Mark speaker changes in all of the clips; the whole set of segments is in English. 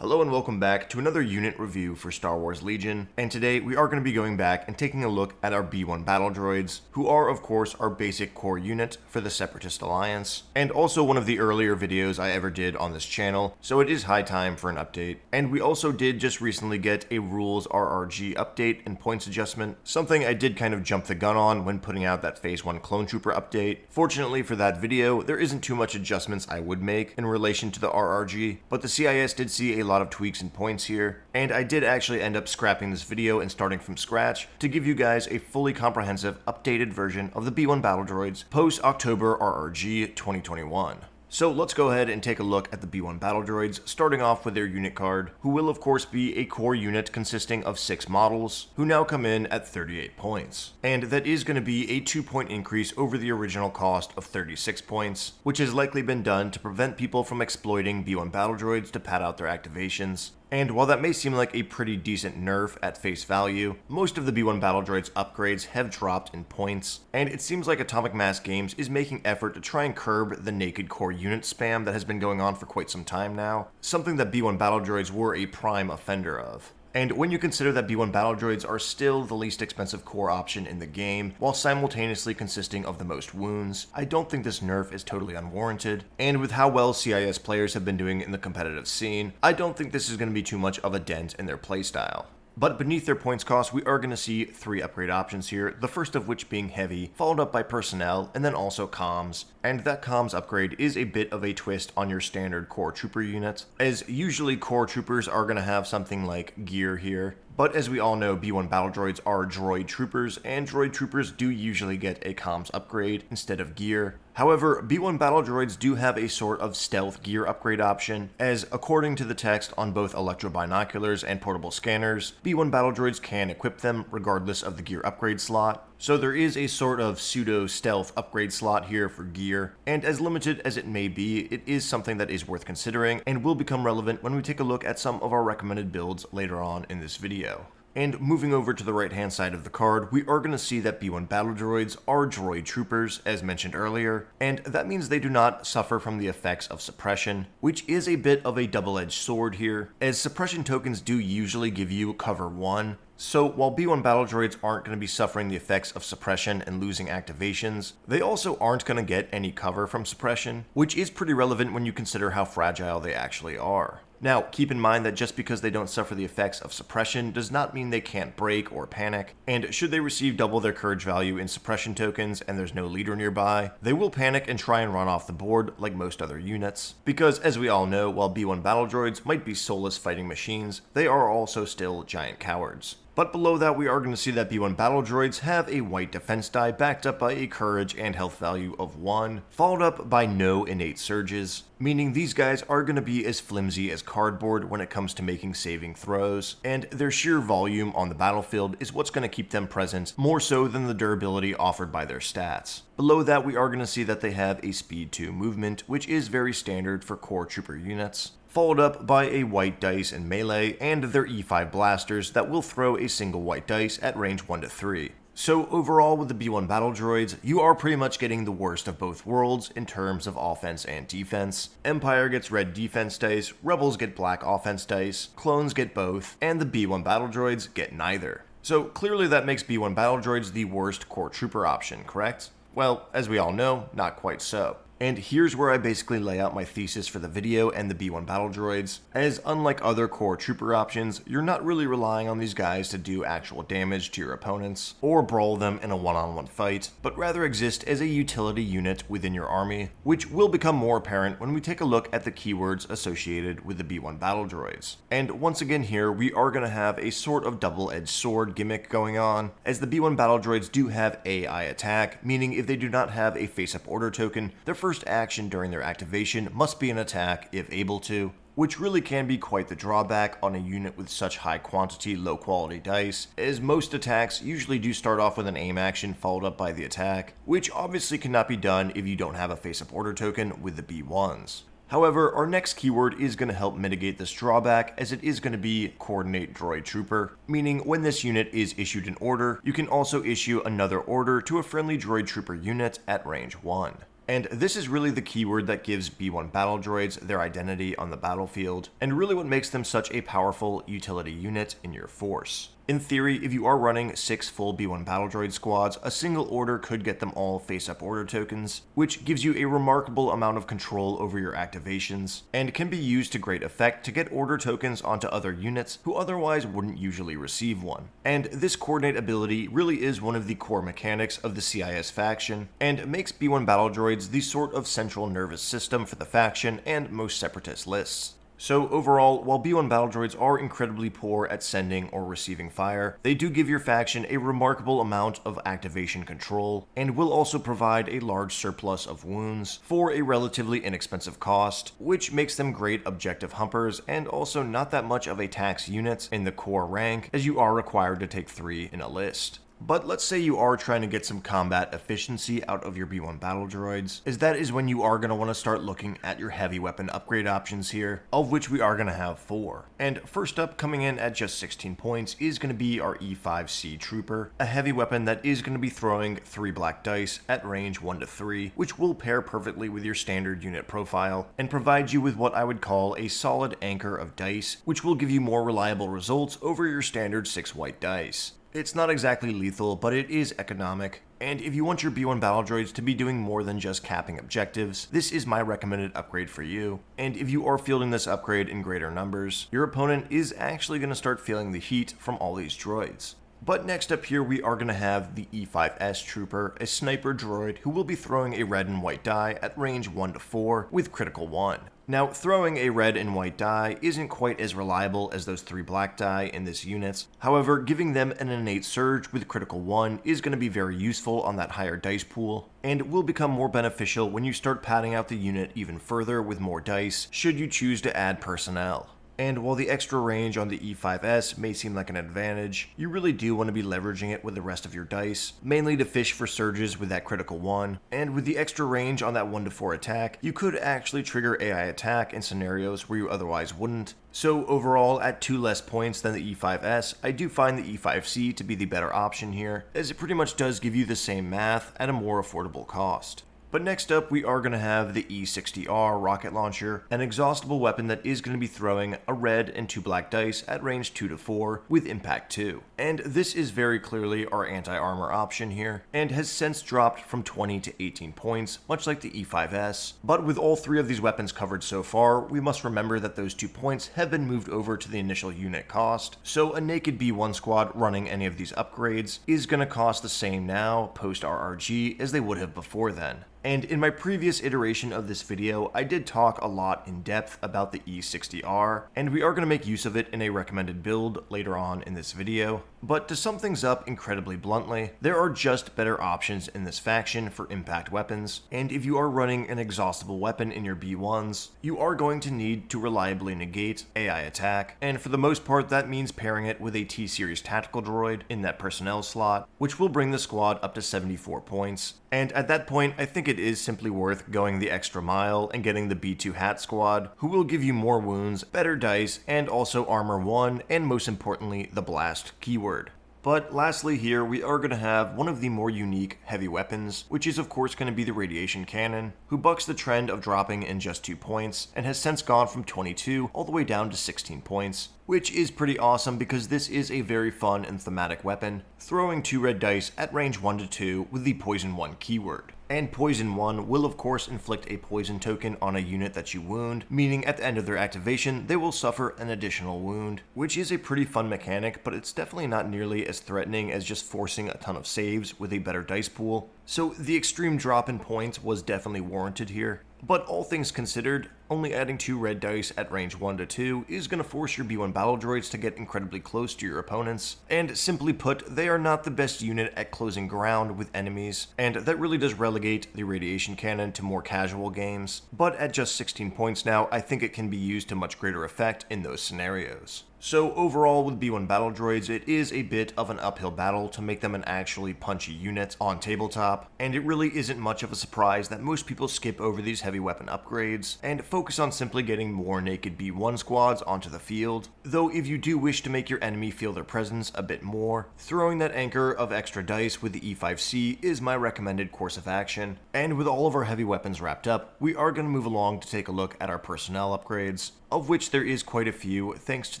Speaker 1: Hello and welcome back to another unit review for Star Wars Legion, and today we are going to be going back and taking a look at our B1 battle droids, who are of course our basic core unit for the Separatist Alliance, and also one of the earlier videos I ever did on this channel, so it is high time for an update. And we also did just recently get a rules RRG update and points adjustment, something I did kind of jump the gun on when putting out that Phase 1 Clone Trooper update. Fortunately for that video, there isn't too much adjustments I would make in relation to the RRG, but the CIS did see a lot of tweaks and points here, and I did actually end up scrapping this video and starting from scratch to give you guys a fully comprehensive updated version of the B1 battle droids post October RRG 2021. So let's go ahead and take a look at the B1 battle droids, starting off with their unit card, who will of course be a core unit consisting of 6 models, who now come in at 38 points. And that is going to be a 2-point increase over the original cost of 36 points, which has likely been done to prevent people from exploiting B1 battle droids to pad out their activations. And while that may seem like a pretty decent nerf at face value, most of the B1 battle droids upgrades have dropped in points, and it seems like Atomic Mass Games is making effort to try and curb the naked core unit spam that has been going on for quite some time now, something that B1 battle droids were a prime offender of. And when you consider that B1 battle droids are still the least expensive core option in the game, while simultaneously consisting of the most wounds, I don't think this nerf is totally unwarranted, and with how well CIS players have been doing in the competitive scene, I don't think this is going to be too much of a dent in their playstyle. But beneath their points cost, we are going to see 3 upgrade options here, the first of which being heavy, followed up by personnel, and then also comms. And that comms upgrade is a bit of a twist on your standard core trooper unit, as usually core troopers are going to have something like gear here. But as we all know, B1 battle droids are droid troopers, and droid troopers do usually get a comms upgrade instead of gear. However, B1 battle droids do have a sort of stealth gear upgrade option, as according to the text on both electro binoculars and portable scanners, B1 battle droids can equip them regardless of the gear upgrade slot. So there is a sort of pseudo-stealth upgrade slot here for gear, and as limited as it may be, it is something that is worth considering and will become relevant when we take a look at some of our recommended builds later on in this video. And moving over to the right hand side of the card, we are going to see that B1 battle droids are droid troopers, as mentioned earlier, and that means they do not suffer from the effects of suppression, which is a bit of a double-edged sword here, as suppression tokens do usually give you cover 1. So while B1 battle droids aren't going to be suffering the effects of suppression and losing activations, they also aren't going to get any cover from suppression, which is pretty relevant when you consider how fragile they actually are. Now, keep in mind that just because they don't suffer the effects of suppression does not mean they can't break or panic, and should they receive double their courage value in suppression tokens and there's no leader nearby, they will panic and try and run off the board like most other units. Because as we all know, while B1 battle droids might be soulless fighting machines, they are also still giant cowards. But below that, we are going to see that B1 battle droids have a white defense die backed up by a courage and health value of 1, followed up by no innate surges, meaning these guys are going to be as flimsy as cardboard when it comes to making saving throws, and their sheer volume on the battlefield is what's going to keep them present more so than the durability offered by their stats. Below that, we are going to see that they have a speed 2 movement, which is very standard for core trooper units, followed up by a white dice in melee and their E5 blasters that will throw a single white dice at range 1 to 3. So overall with the B1 battle droids, you are pretty much getting the worst of both worlds in terms of offense and defense. Empire gets red defense dice, Rebels get black offense dice, clones get both, and the B1 battle droids get neither. So clearly that makes B1 battle droids the worst core trooper option, correct? Well, as we all know, not quite so. And here's where I basically lay out my thesis for the video and the B1 battle droids, as unlike other core trooper options, you're not really relying on these guys to do actual damage to your opponents, or brawl them in a one-on-one fight, but rather exist as a utility unit within your army, which will become more apparent when we take a look at the keywords associated with the B1 battle droids. And once again here, we are going to have a sort of double-edged sword gimmick going on, as the B1 battle droids do have AI attack, meaning if they do not have a face-up order token, their first action during their activation must be an attack if able to, which really can be quite the drawback on a unit with such high quantity, low quality dice, as most attacks usually do start off with an aim action followed up by the attack, which obviously cannot be done if you don't have a face-up order token with the B1s. However, our next keyword is going to help mitigate this drawback, as it is going to be Coordinate Droid Trooper, meaning when this unit is issued an order, you can also issue another order to a friendly Droid Trooper unit at range 1. And this is really the keyword that gives B1 battle droids their identity on the battlefield, and really what makes them such a powerful utility unit in your force. In theory, if you are running 6 full B1 battle droid squads, a single order could get them all face-up order tokens, which gives you a remarkable amount of control over your activations, and can be used to great effect to get order tokens onto other units who otherwise wouldn't usually receive one. And this coordinate ability really is one of the core mechanics of the CIS faction, and makes B1 battle droids the sort of central nervous system for the faction and most separatist lists. So overall, while B1 battle droids are incredibly poor at sending or receiving fire, they do give your faction a remarkable amount of activation control, and will also provide a large surplus of wounds for a relatively inexpensive cost, which makes them great objective humpers and also not that much of a tax unit in the core rank, as you are required to take 3 in a list. But let's say you are trying to get some combat efficiency out of your B1 battle droids, as that is when you are going to want to start looking at your heavy weapon upgrade options here, of which we are going to have 4. And first up, coming in at just 16 points, is going to be our E5C Trooper, a heavy weapon that is going to be throwing 3 black dice at range 1 to 3, which will pair perfectly with your standard unit profile, and provide you with what I would call a solid anchor of dice, which will give you more reliable results over your standard 6 white dice. It's not exactly lethal, but it is economic, and if you want your B1 battle droids to be doing more than just capping objectives, this is my recommended upgrade for you. And if you are fielding this upgrade in greater numbers, your opponent is actually going to start feeling the heat from all these droids. But next up here, we are going to have the E5S Trooper, a sniper droid who will be throwing a red and white die at range 1 to 4 with critical 1. Now, throwing a red and white die isn't quite as reliable as those 3 black die in this unit. However, giving them an innate surge with critical 1 is going to be very useful on that higher dice pool, and will become more beneficial when you start padding out the unit even further with more dice, should you choose to add personnel. And while the extra range on the E5S may seem like an advantage, you really do want to be leveraging it with the rest of your dice, mainly to fish for surges with that critical 1, and with the extra range on that 1 to 4 attack, you could actually trigger AI attack in scenarios where you otherwise wouldn't. So overall, at 2 less points than the E5S, I do find the E5C to be the better option here, as it pretty much does give you the same math at a more affordable cost. But next up, we are going to have the E60R rocket launcher, an exhaustible weapon that is going to be throwing a red and 2 black dice at range 2 to 4 with impact 2. And this is very clearly our anti-armor option here, and has since dropped from 20 to 18 points, much like the E5S. But with all 3 of these weapons covered so far, we must remember that those 2 points have been moved over to the initial unit cost, so a naked B1 squad running any of these upgrades is going to cost the same now, post RRG, as they would have before then. And in my previous iteration of this video, I did talk a lot in depth about the E60R, and we are going to make use of it in a recommended build later on in this video. But to sum things up incredibly bluntly, there are just better options in this faction for impact weapons, and if you are running an exhaustible weapon in your B1s, you are going to need to reliably negate AI attack, and for the most part that means pairing it with a T-Series tactical droid in that personnel slot, which will bring the squad up to 74 points. And at that point, I think it is simply worth going the extra mile and getting the B2 Hat Squad, who will give you more wounds, better dice, and also armor 1, and most importantly, the blast keyword. But lastly here, we are going to have one of the more unique heavy weapons, which is of course going to be the radiation cannon, who bucks the trend of dropping in just 2 points, and has since gone from 22 all the way down to 16 points. Which is pretty awesome because this is a very fun and thematic weapon, throwing 2 red dice at range 1 to 2 with the poison 1 keyword. And poison 1 will of course inflict a poison token on a unit that you wound, meaning at the end of their activation they will suffer an additional wound, which is a pretty fun mechanic, but it's definitely not nearly as threatening as just forcing a ton of saves with a better dice pool. So the extreme drop in points was definitely warranted here. But all things considered, only adding 2 red dice at range 1 to 2 is going to force your B1 battle droids to get incredibly close to your opponents, and simply put, they are not the best unit at closing ground with enemies, and that really does relegate the radiation cannon to more casual games. But at just 16 points now, I think it can be used to much greater effect in those scenarios. So overall with B1 battle droids, it is a bit of an uphill battle to make them an actually punchy unit on tabletop, and it really isn't much of a surprise that most people skip over these heavy weapon upgrades and focus focus on simply getting more naked B1 squads onto the field, though if you do wish to make your enemy feel their presence a bit more, throwing that anchor of extra dice with the E5C is my recommended course of action. And with all of our heavy weapons wrapped up, we are going to move along to take a look at our personnel upgrades, of which there is quite a few thanks to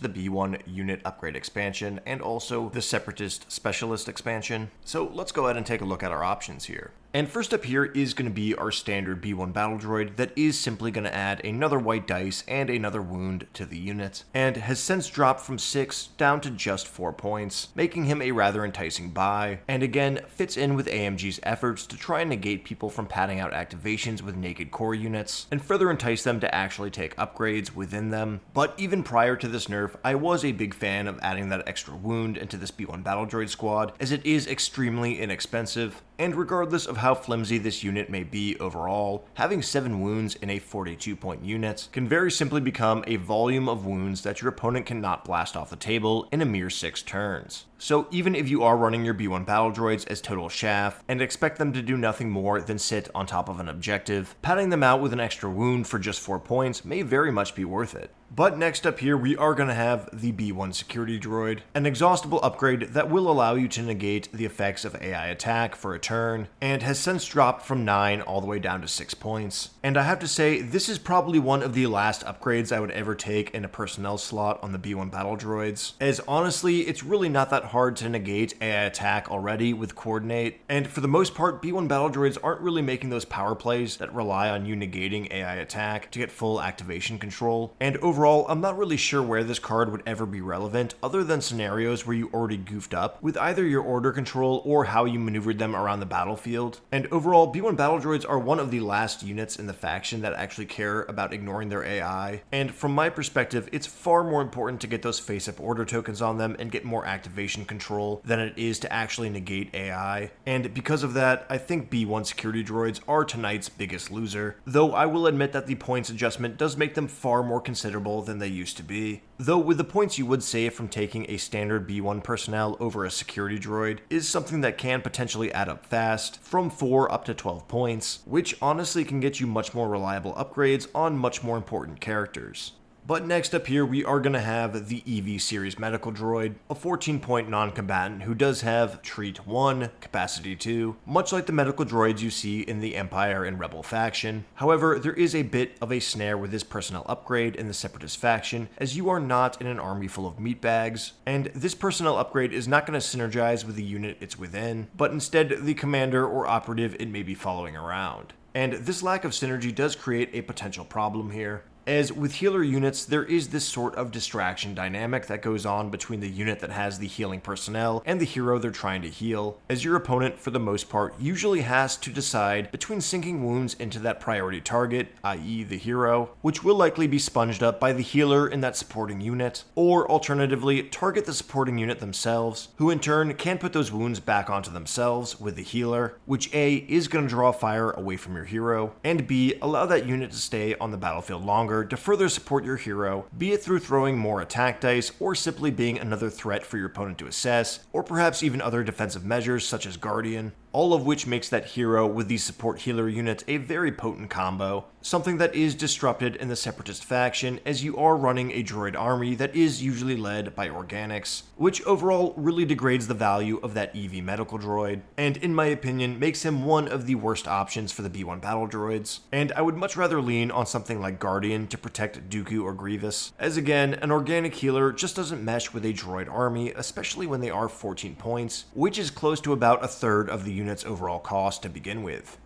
Speaker 1: the B1 unit upgrade expansion and also the Separatist Specialist expansion. So let's go ahead and take a look at our options here. And first up here is going to be our standard B1 battle droid that is simply going to add another white dice and another wound to the unit, and has since dropped from 6 down to just 4 points, making him a rather enticing buy, and again fits in with AMG's efforts to try and negate people from padding out activations with naked core units, and further entice them to actually take upgrades within them. But even prior to this nerf, I was a big fan of adding that extra wound into this B1 battle droid squad, as it is extremely inexpensive. And regardless of how flimsy this unit may be overall, having 7 wounds in a 42-point unit can very simply become a volume of wounds that your opponent cannot blast off the table in a mere 6 turns. So even if you are running your B1 battle droids as total chaff and expect them to do nothing more than sit on top of an objective, padding them out with an extra wound for just 4 points may very much be worth it. But next up here, we are going to have the B1 Security Droid, an exhaustible upgrade that will allow you to negate the effects of AI attack for a turn, and has since dropped from 9 all the way down to 6 points. And I have to say, this is probably one of the last upgrades I would ever take in a personnel slot on the B1 battle droids, as honestly, it's really not that hard to negate AI attack already with Coordinate, and for the most part, B1 battle droids aren't really making those power plays that rely on you negating AI attack to get full activation control, and overall, I'm not really sure where this card would ever be relevant other than scenarios where you already goofed up with either your order control or how you maneuvered them around the battlefield. And overall, B1 battle droids are one of the last units in the faction that actually care about ignoring their AI, and from my perspective, it's far more important to get those face-up order tokens on them and get more activation control than it is to actually negate AI. And because of that, I think B1 security droids are tonight's biggest loser, though I will admit that the points adjustment does make them far more considerable than they used to be. Though with the points you would save from taking a standard B1 personnel over a security droid is something that can potentially add up fast, from 4 up to 12 points, which honestly can get you much more reliable upgrades on much more important characters. But next up here, we are going to have the EV series medical droid, a 14-point non-combatant who does have Treat 1, Capacity 2, much like the medical droids you see in the Empire and Rebel faction. However, there is a bit of a snare with this personnel upgrade in the Separatist faction, as you are not in an army full of meatbags, and this personnel upgrade is not going to synergize with the unit it's within, but instead the commander or operative it may be following around. And this lack of synergy does create a potential problem here, as with healer units, there is this sort of distraction dynamic that goes on between the unit that has the healing personnel and the hero they're trying to heal, as your opponent, for the most part, usually has to decide between sinking wounds into that priority target, i.e. the hero, which will likely be sponged up by the healer in that supporting unit, or alternatively, target the supporting unit themselves, who in turn can put those wounds back onto themselves with the healer, which A, is going to draw fire away from your hero, and B, allow that unit to stay on the battlefield longer to further support your hero, be it through throwing more attack dice or simply being another threat for your opponent to assess, or perhaps even other defensive measures such as Guardian, all of which makes that hero with the support healer unit a very potent combo, something that is disrupted in the Separatist faction as you are running a droid army that is usually led by organics, which overall really degrades the value of that EV medical droid, and in my opinion makes him one of the worst options for the B1 battle droids, and I would much rather lean on something like Guardian to protect Dooku or Grievous, as again, an organic healer just doesn't mesh with a droid army, especially when they are 14 points, which is close to about a third of the unit's overall cost to begin with.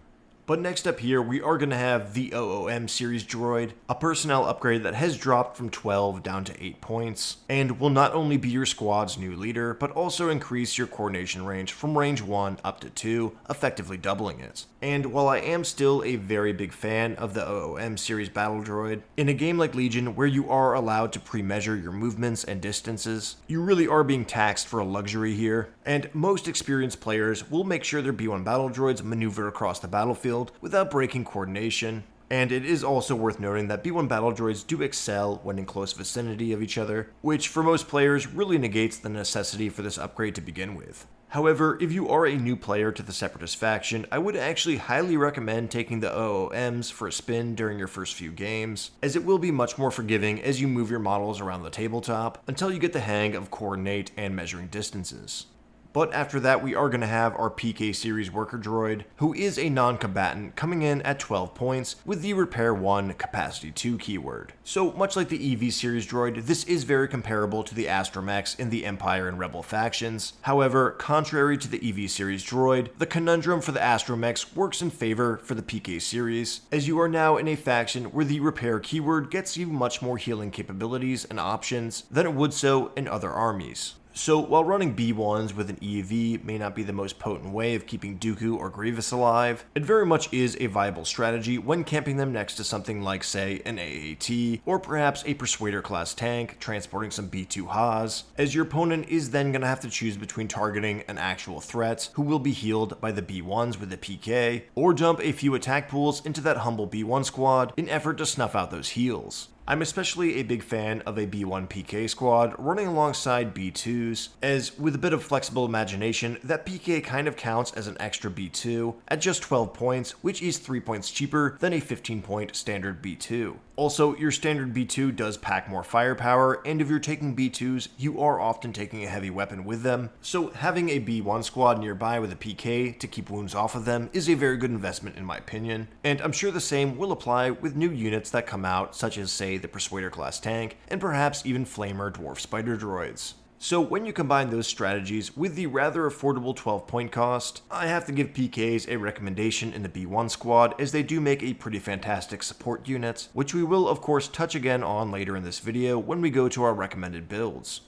Speaker 1: But next up here, we are going to have the OOM series droid, a personnel upgrade that has dropped from 12 down to 8 points, and will not only be your squad's new leader, but also increase your coordination range from range 1 up to 2, effectively doubling it. And while I am still a very big fan of the OOM series battle droid, in a game like Legion where you are allowed to pre-measure your movements and distances, you really are being taxed for a luxury here, and most experienced players will make sure their B1 battle droids maneuver across the battlefield without breaking coordination. And it is also worth noting that B1 battle droids do excel when in close vicinity of each other, which for most players really negates the necessity for this upgrade to begin with. However, if you are a new player to the Separatist faction, I would actually highly recommend taking the OOMs for a spin during your first few games, as it will be much more forgiving as you move your models around the tabletop until you get the hang of coordinate and measuring distances. But after that, we are going to have our PK series worker droid, who is a non-combatant, coming in at 12 points with the Repair 1 Capacity 2 keyword. So much like the EV series droid, this is very comparable to the astromechs in the Empire and Rebel factions. However, contrary to the EV series droid, the conundrum for the astromechs works in favor for the PK series, as you are now in a faction where the Repair keyword gets you much more healing capabilities and options than it would so in other armies. So while running B1s with an EV may not be the most potent way of keeping Dooku or Grievous alive, it very much is a viable strategy when camping them next to something like, say, an AAT, or perhaps a Persuader class tank transporting some B2 Haas, as your opponent is then going to have to choose between targeting an actual threat who will be healed by the B1s with the PK, or dump a few attack pools into that humble B1 squad in effort to snuff out those heals. I'm especially a big fan of a B1 PK squad running alongside B2s, as with a bit of flexible imagination, that PK kind of counts as an extra B2 at just 12 points, which is 3 points cheaper than a 15-point standard B2. Also, your standard B2 does pack more firepower, and if you're taking B2s, you are often taking a heavy weapon with them, so having a B1 squad nearby with a PK to keep wounds off of them is a very good investment in my opinion, and I'm sure the same will apply with new units that come out, such as, say, the Persuader class tank, and perhaps even Flamer Dwarf Spider droids. So when you combine those strategies with the rather affordable 12-point cost, I have to give PKs a recommendation in the B1 squad, as they do make a pretty fantastic support unit, which we will of course touch again on later in this video when we go to our recommended builds.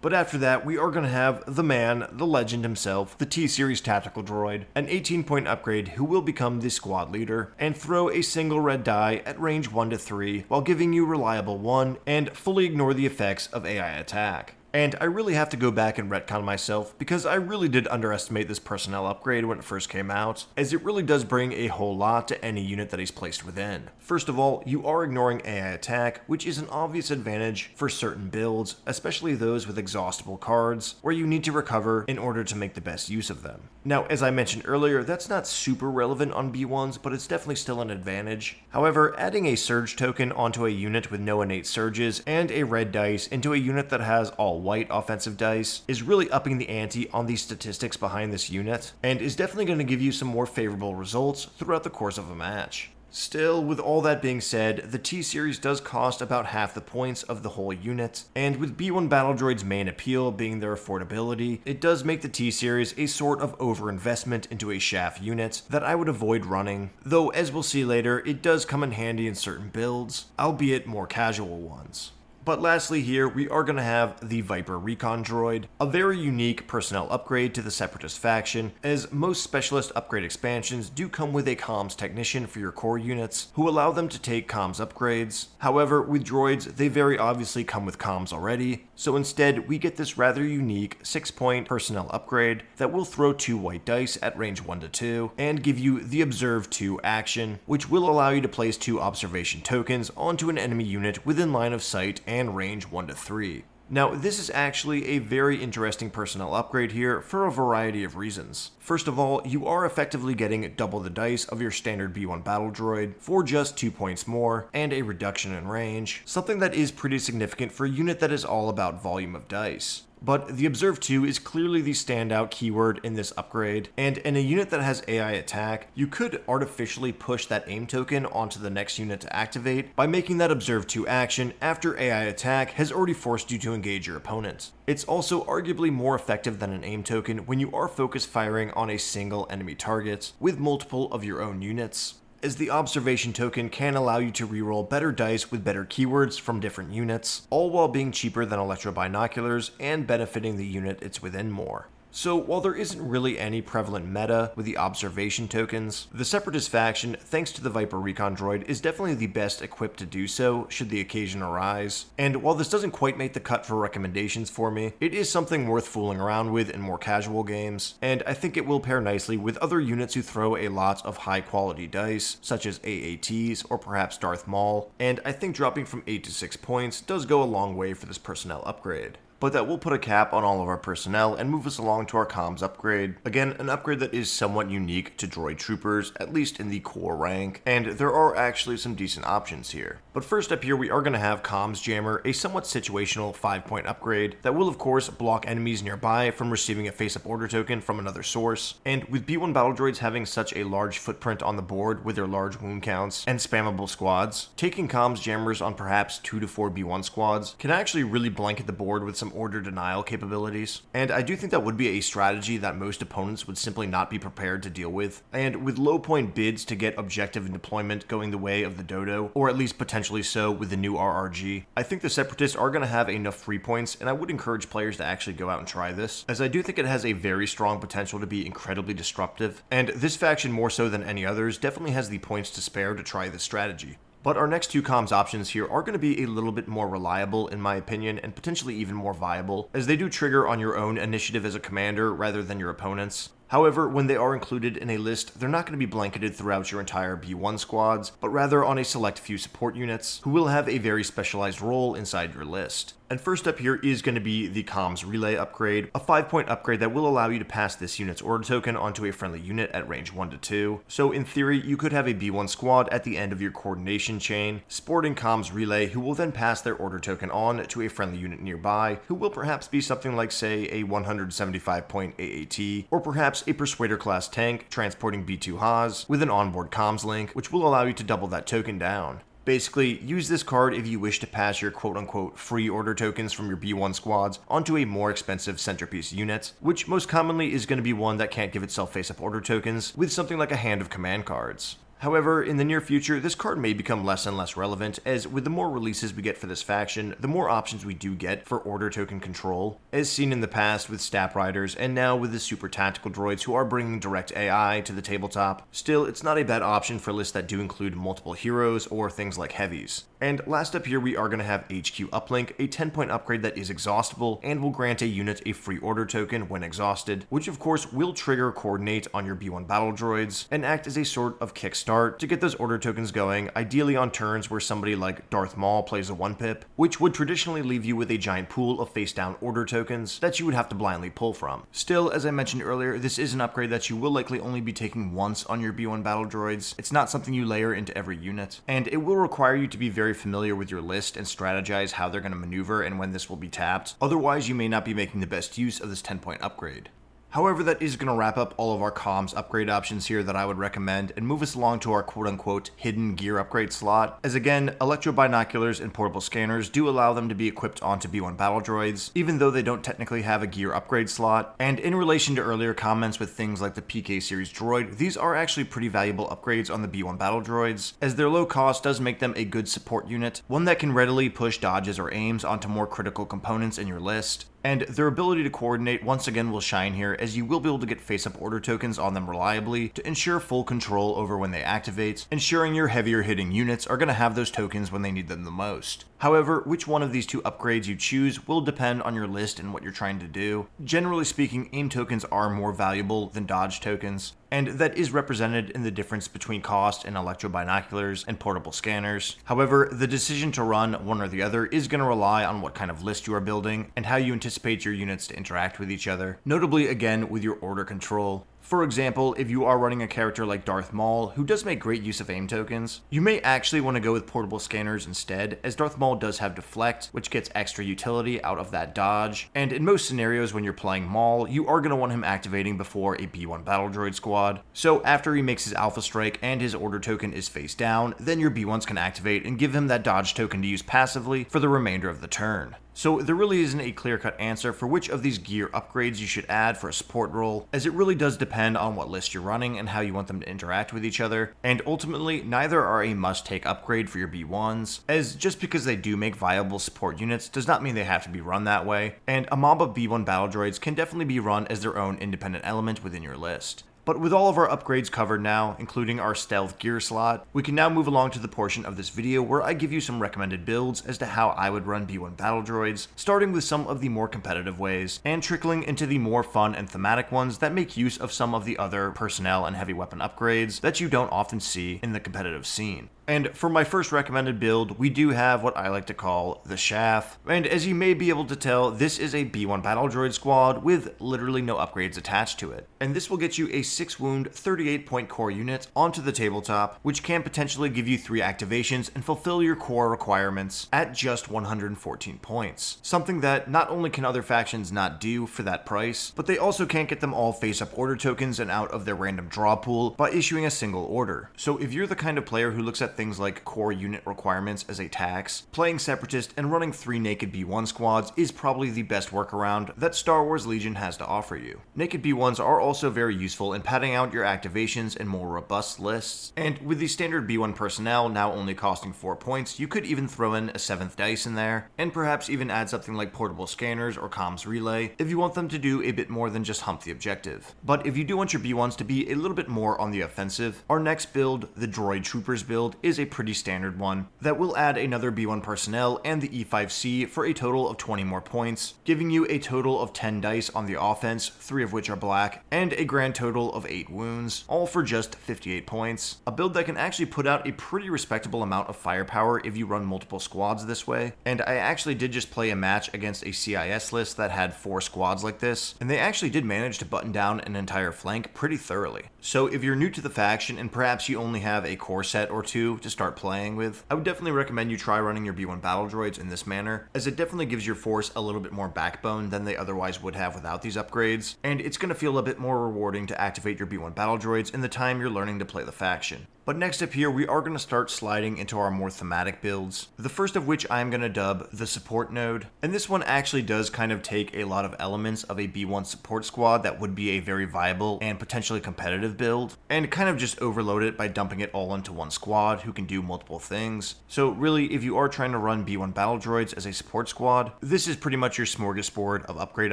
Speaker 1: But after that, we are going to have the man, the legend himself, the T-Series Tactical Droid, an 18-point upgrade who will become the squad leader, and throw a single red die at range 1 to 3 while giving you reliable 1 and fully ignore the effects of AI attack. And I really have to go back and retcon myself, because I really did underestimate this personnel upgrade when it first came out, as it really does bring a whole lot to any unit that he's placed within. First of all, you are ignoring AI attack, which is an obvious advantage for certain builds, especially those with exhaustible cards, where you need to recover in order to make the best use of them. Now, as I mentioned earlier, that's not super relevant on B1s, but it's definitely still an advantage. However, adding a surge token onto a unit with no innate surges, and a red dice into a unit that has all white offensive dice is really upping the ante on the statistics behind this unit, and is definitely going to give you some more favorable results throughout the course of a match. Still, with all that being said, the T-Series does cost about half the points of the whole unit, and with B1 Battle Droid's main appeal being their affordability, it does make the T-Series a sort of overinvestment into a chaff unit that I would avoid running, though as we'll see later, it does come in handy in certain builds, albeit more casual ones. But lastly here, we are going to have the Viper Recon Droid, a very unique personnel upgrade to the Separatist faction, as most specialist upgrade expansions do come with a comms technician for your core units, who allow them to take comms upgrades. However, with droids, they very obviously come with comms already, so instead we get this rather unique 6-point personnel upgrade that will throw 2 white dice at range 1 to 2, and give you the Observe 2 action, which will allow you to place 2 observation tokens onto an enemy unit within line of sight and range 1 to 3. Now, this is actually a very interesting personnel upgrade here for a variety of reasons. First of all, you are effectively getting double the dice of your standard B1 battle droid for just 2 points more and a reduction in range, something that is pretty significant for a unit that is all about volume of dice. But the Observe 2 is clearly the standout keyword in this upgrade, and in a unit that has AI attack, you could artificially push that aim token onto the next unit to activate by making that Observe 2 action after AI attack has already forced you to engage your opponent. It's also arguably more effective than an aim token when you are focus firing on a single enemy target with multiple of your own units, as the observation token can allow you to reroll better dice with better keywords from different units, all while being cheaper than electro binoculars and benefiting the unit it's within more. So while there isn't really any prevalent meta with the observation tokens, the Separatist faction, thanks to the Viper Recon Droid, is definitely the best equipped to do so should the occasion arise. And while this doesn't quite make the cut for recommendations for me, it is something worth fooling around with in more casual games, and I think it will pair nicely with other units who throw a lot of high quality dice, such as AATs or perhaps Darth Maul, and I think dropping from 8 to 6 points does go a long way for this personnel upgrade. but that will put a cap on all of our personnel and move us along to our comms upgrade. Again, an upgrade that is somewhat unique to droid troopers, at least in the core rank, and there are actually some decent options here. But first up here, we are going to have Comms Jammer, a somewhat situational 5-point upgrade that will of course block enemies nearby from receiving a face-up order token from another source. And with B1 battle droids having such a large footprint on the board with their large wound counts and spammable squads, taking Comms Jammers on perhaps 2 to 4 B1 squads can actually really blanket the board with some order denial capabilities. And I do think that would be a strategy that most opponents would simply not be prepared to deal with. And with low point bids to get objective and deployment going the way of the Dodo, or at least potentially so with the new RRG, I think the Separatists are going to have enough free points, and I would encourage players to actually go out and try this, as I do think it has a very strong potential to be incredibly disruptive, and this faction more so than any others definitely has the points to spare to try this strategy. But our next two comms options here are going to be a little bit more reliable in my opinion, and potentially even more viable, as they do trigger on your own initiative as a commander rather than your opponent's. However, when they are included in a list, they're not going to be blanketed throughout your entire B1 squads, but rather on a select few support units, who will have a very specialized role inside your list. And first up here is going to be the Comms Relay upgrade, a 5-point upgrade that will allow you to pass this unit's order token onto a friendly unit at range 1 to 2. So in theory, you could have a B1 squad at the end of your coordination chain, sporting Comms Relay, who will then pass their order token on to a friendly unit nearby, who will perhaps be something like, say, a 175-point AAT, or perhaps a Persuader class tank transporting B2 Haas with an onboard comms link, which will allow you to double that token down. Basically, use this card if you wish to pass your quote-unquote free order tokens from your B1 squads onto a more expensive centerpiece unit, which most commonly is going to be one that can't give itself face-up order tokens, with something like a hand of command cards. However, in the near future, this card may become less and less relevant, as with the more releases we get for this faction, the more options we do get for order token control, as seen in the past with Stab Riders, and now with the super tactical droids who are bringing direct AI to the tabletop. Still, it's not a bad option for lists that do include multiple heroes or things like heavies. And last up here, we are going to have HQ Uplink, a 10-point upgrade that is exhaustible and will grant a unit a free order token when exhausted, which of course will trigger Coordinate on your B1 battle droids and act as a sort of kickstart to get those order tokens going, ideally on turns where somebody like Darth Maul plays a 1-pip, which would traditionally leave you with a giant pool of face-down order tokens that you would have to blindly pull from. Still, as I mentioned earlier, this is an upgrade that you will likely only be taking once on your B1 battle droids. It's not something you layer into every unit, and it will require you to be very familiar with your list and strategize how they're going to maneuver and when this will be tapped. Otherwise, you may not be making the best use of this 10-point upgrade. However, that is going to wrap up all of our comms upgrade options here that I would recommend and move us along to our quote-unquote hidden gear upgrade slot, as again, electro binoculars and portable scanners do allow them to be equipped onto B1 battle droids, even though they don't technically have a gear upgrade slot. And in relation to earlier comments with things like the PK series droid, these are actually pretty valuable upgrades on the B1 battle droids, as their low cost does make them a good support unit, one that can readily push dodges or aims onto more critical components in your list. And their ability to coordinate once again will shine here, as you will be able to get face-up order tokens on them reliably to ensure full control over when they activate, ensuring your heavier hitting units are going to have those tokens when they need them the most. However, which one of these two upgrades you choose will depend on your list and what you're trying to do. Generally speaking, aim tokens are more valuable than dodge tokens, and that is represented in the difference between cost in electro binoculars and portable scanners. However, the decision to run one or the other is going to rely on what kind of list you are building and how you anticipate your units to interact with each other, notably again with your order control. For example, if you are running a character like Darth Maul, who does make great use of aim tokens, you may actually want to go with portable scanners instead, as Darth Maul does have deflect, which gets extra utility out of that dodge, and in most scenarios when you're playing Maul, you are going to want him activating before a B1 battle droid squad. So after he makes his alpha strike and his order token is face down, then your B1s can activate and give him that dodge token to use passively for the remainder of the turn. So there really isn't a clear-cut answer for which of these gear upgrades you should add for a support role, as it really does depend on what list you're running and how you want them to interact with each other, and ultimately neither are a must-take upgrade for your B1s, as just because they do make viable support units does not mean they have to be run that way, and a mob of B1 battle droids can definitely be run as their own independent element within your list. But with all of our upgrades covered now, including our stealth gear slot, we can now move along to the portion of this video where I give you some recommended builds as to how I would run B1 battle droids, starting with some of the more competitive ways, and trickling into the more fun and thematic ones that make use of some of the other personnel and heavy weapon upgrades that you don't often see in the competitive scene. And for my first recommended build, we do have what I like to call the CHAFF. And as you may be able to tell, this is a B1 battle droid squad with literally no upgrades attached to it. And this will get you a 6 wound, 38 point core unit onto the tabletop, which can potentially give you 3 activations and fulfill your core requirements at just 114 points. Something that not only can other factions not do for that price, but they also can't get them all face-up order tokens and out of their random draw pool by issuing a single order. So if you're the kind of player who looks at things like core unit requirements as a tax, playing Separatist and running 3 naked B1 squads is probably the best workaround that Star Wars Legion has to offer you. Naked B1s are also very useful in padding out your activations and more robust lists, and with the standard B1 personnel now only costing 4 points, you could even throw in a 7th dice in there, and perhaps even add something like portable scanners or comms relay if you want them to do a bit more than just hump the objective. But if you do want your B1s to be a little bit more on the offensive, our next build, the Droid Troopers build, is a pretty standard one that will add another B1 personnel and the E5C for a total of 20 more points, giving you a total of 10 dice on the offense, 3 of which are black, and a grand total of 8 wounds, all for just 58 points. A build that can actually put out a pretty respectable amount of firepower if you run multiple squads this way, and I actually did just play a match against a CIS list that had 4 squads like this, and they actually did manage to button down an entire flank pretty thoroughly. So if you're new to the faction and perhaps you only have a core set or 2 to start playing with, I would definitely recommend you try running your B1 battle droids in this manner, as it definitely gives your force a little bit more backbone than they otherwise would have without these upgrades, and it's going to feel a bit more rewarding to activate your B1 battle droids in the time you're learning to play the faction. But next up here, we are going to start sliding into our more thematic builds, the first of which I'm going to dub the support node. And this one actually does kind of take a lot of elements of a B1 support squad that would be a very viable and potentially competitive build, and kind of just overload it by dumping it all into one squad who can do multiple things. So really, if you are trying to run B1 battle droids as a support squad, this is pretty much your smorgasbord of upgrade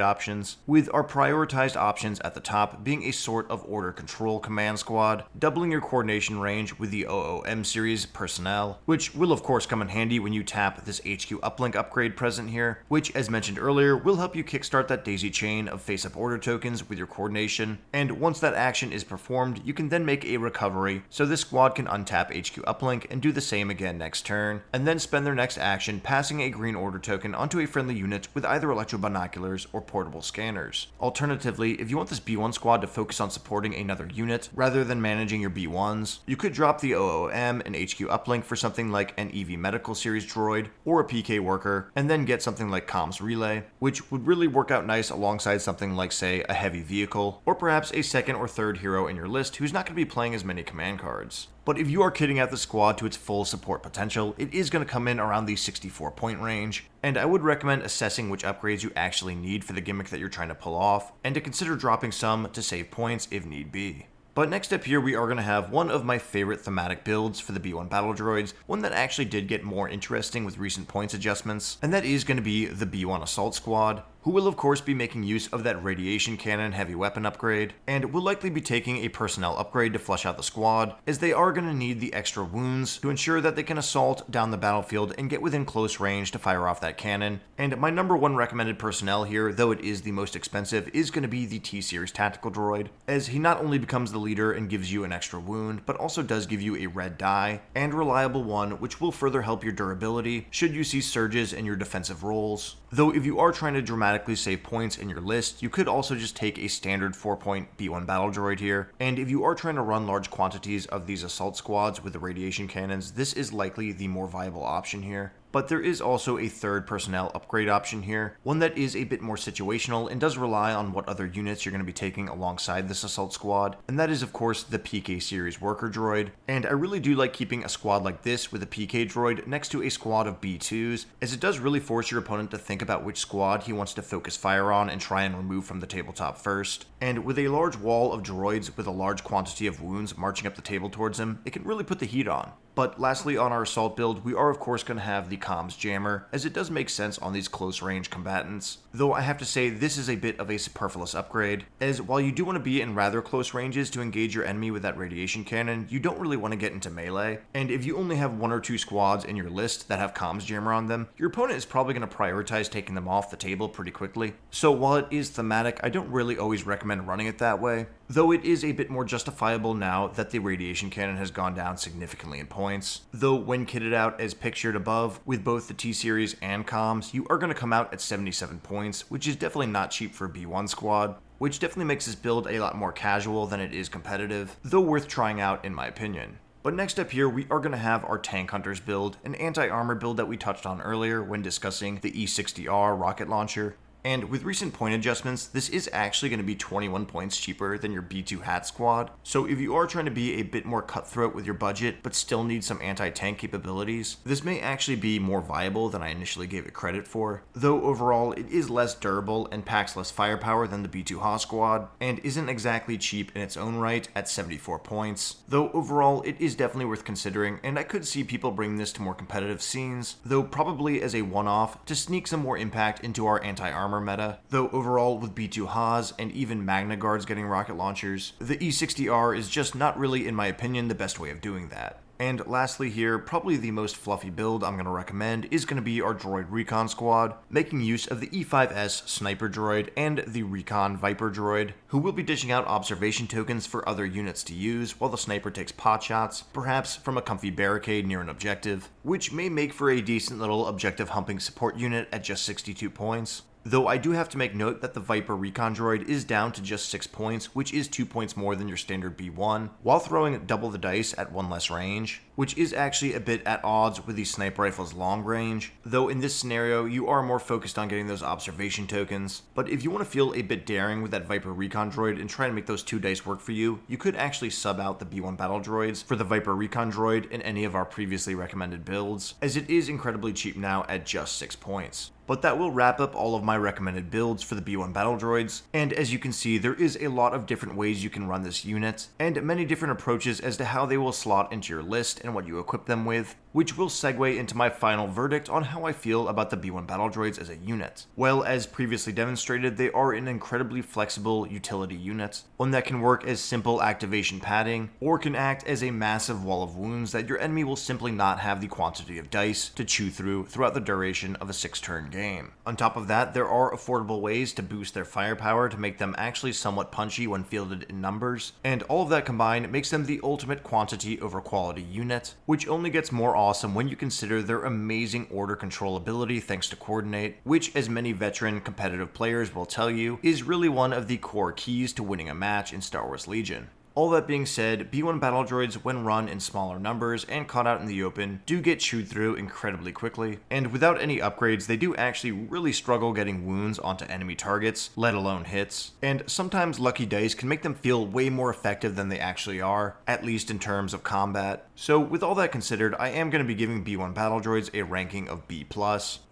Speaker 1: options, with our prioritized options at the top being a sort of order control command squad, doubling your coordination range with the OOM series personnel, which will of course come in handy when you tap this HQ uplink upgrade present here, which as mentioned earlier will help you kickstart that daisy chain of face-up order tokens with your coordination, and once that action is performed, you can then make a recovery so this squad can untap HQ uplink and do the same again next turn, and then spend their next action passing a green order token onto a friendly unit with either electro binoculars or portable scanners. Alternatively, if you want this B1 squad to focus on supporting another unit rather than managing your B1s, you could drop the OOM and HQ uplink for something like an EV Medical Series droid or a PK worker, and then get something like comms relay, which would really work out nice alongside something like, say, a heavy vehicle, or perhaps a second or third hero in your list who's not going to be playing as many command cards. But if you are kitting out the squad to its full support potential, it is going to come in around the 64 point range, and I would recommend assessing which upgrades you actually need for the gimmick that you're trying to pull off, and to consider dropping some to save points if need be. But next up here, we are going to have one of my favorite thematic builds for the B1 battle droids, one that actually did get more interesting with recent points adjustments, and that is going to be the B1 Assault Squad, who will of course be making use of that radiation cannon heavy weapon upgrade, and will likely be taking a personnel upgrade to flush out the squad, as they are going to need the extra wounds to ensure that they can assault down the battlefield and get within close range to fire off that cannon. And my number 1 recommended personnel here, though it is the most expensive, is going to be the T-Series Tactical Droid, as he not only becomes the leader and gives you an extra wound, but also does give you a red die, and reliable one, which will further help your durability should you see surges in your defensive roles. Though if you are trying to dramatically save points in your list, you could also just take a standard 4-point B1 battle droid here, and if you are trying to run large quantities of these assault squads with the radiation cannons, this is likely the more viable option here. But there is also a third personnel upgrade option here, one that is a bit more situational and does rely on what other units you're going to be taking alongside this assault squad, and that is of course the PK series worker droid. And I really do like keeping a squad like this with a PK droid next to a squad of B2s, as it does really force your opponent to think about which squad he wants to focus fire on and try and remove from the tabletop first. And with a large wall of droids with a large quantity of wounds marching up the table towards him, it can really put the heat on. But lastly, on our assault build, we are of course going to have the comms jammer, as it does make sense on these close range combatants. Though I have to say this is a bit of a superfluous upgrade, as while you do want to be in rather close ranges to engage your enemy with that radiation cannon, you don't really want to get into melee. And if you only have 1 or 2 squads in your list that have comms jammer on them, your opponent is probably going to prioritize taking them off the table pretty quickly. So while it is thematic, I don't really always recommend running it that way. though it is a bit more justifiable now that the radiation cannon has gone down significantly in points. Though when kitted out as pictured above with both the T-Series and comms, you are going to come out at 77 points, which is definitely not cheap for a B1 squad, which definitely makes this build a lot more casual than it is competitive, though worth trying out in my opinion. But next up here, we are going to have our Tank Hunters build, an anti-armor build that we touched on earlier when discussing the E60R rocket launcher. And with recent point adjustments, this is actually going to be 21 points cheaper than your B2 Hat squad. So if you are trying to be a bit more cutthroat with your budget, but still need some anti-tank capabilities, this may actually be more viable than I initially gave it credit for. Though overall, it is less durable and packs less firepower than the B2 Ha squad, and isn't exactly cheap in its own right at 74 points. Though overall, it is definitely worth considering, and I could see people bring this to more competitive scenes, though probably as a one-off to sneak some more impact into our anti-armor meta, though overall with B2 Haas and even Magna Guards getting rocket launchers, the E60R is just not really, in my opinion, the best way of doing that. And lastly here, probably the most fluffy build I'm going to recommend is going to be our Droid Recon squad, making use of the E5S Sniper Droid and the Recon Viper Droid, who will be dishing out observation tokens for other units to use while the sniper takes pot shots, perhaps from a comfy barricade near an objective, which may make for a decent little objective humping support unit at just 62 points. Though I do have to make note that the Viper Recon Droid is down to just 6 points, which is 2 points more than your standard B1, while throwing double the dice at 1 less range, which is actually a bit at odds with the sniper rifle's long range, though in this scenario you are more focused on getting those observation tokens. But if you want to feel a bit daring with that Viper Recon Droid and try to make those 2 dice work for you, you could actually sub out the B1 Battle Droids for the Viper Recon Droid in any of our previously recommended builds, as it is incredibly cheap now at just 6 points. But that will wrap up all of my recommended builds for the B1 Battle Droids, and as you can see, there is a lot of different ways you can run this unit, and many different approaches as to how they will slot into your list and what you equip them with, which will segue into my final verdict on how I feel about the B1 Battle Droids as a unit. Well, as previously demonstrated, they are an incredibly flexible utility unit, one that can work as simple activation padding, or can act as a massive wall of wounds that your enemy will simply not have the quantity of dice to chew through throughout the duration of a 6-turn game. On top of that, there are affordable ways to boost their firepower to make them actually somewhat punchy when fielded in numbers, and all of that combined makes them the ultimate quantity over quality unit, which only gets more awesome when you consider their amazing order control ability thanks to Coordinate, which, as many veteran competitive players will tell you, is really one of the core keys to winning a match in Star Wars Legion. All that being said, B1 Battle Droids, when run in smaller numbers and caught out in the open, do get chewed through incredibly quickly, and without any upgrades, they do actually really struggle getting wounds onto enemy targets, let alone hits, and sometimes lucky dice can make them feel way more effective than they actually are, at least in terms of combat. So with all that considered, I am going to be giving B1 Battle Droids a ranking of B+.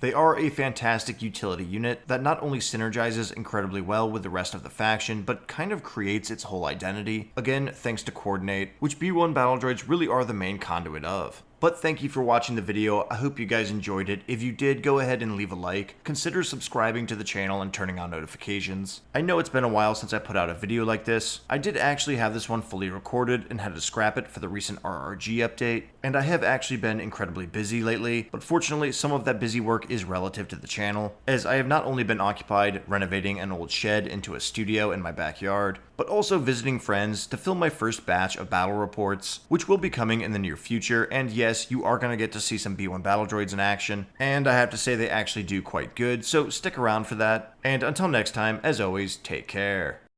Speaker 1: They are a fantastic utility unit that not only synergizes incredibly well with the rest of the faction, but kind of creates its whole identity. Again, thanks to Coordinate, which B1 Battle Droids really are the main conduit of. But thank you for watching the video. I hope you guys enjoyed it. If you did, go ahead and leave a like. Consider subscribing to the channel and turning on notifications. I know it's been a while since I put out a video like this. I did actually have this one fully recorded and had to scrap it for the recent RRG update, and I have actually been incredibly busy lately, but fortunately some of that busy work is relative to the channel, as I have not only been occupied renovating an old shed into a studio in my backyard, but also visiting friends to film my first batch of battle reports, which will be coming in the near future, and yes, you are going to get to see some B1 Battle Droids in action, and I have to say they actually do quite good, so stick around for that, and until next time, as always, take care.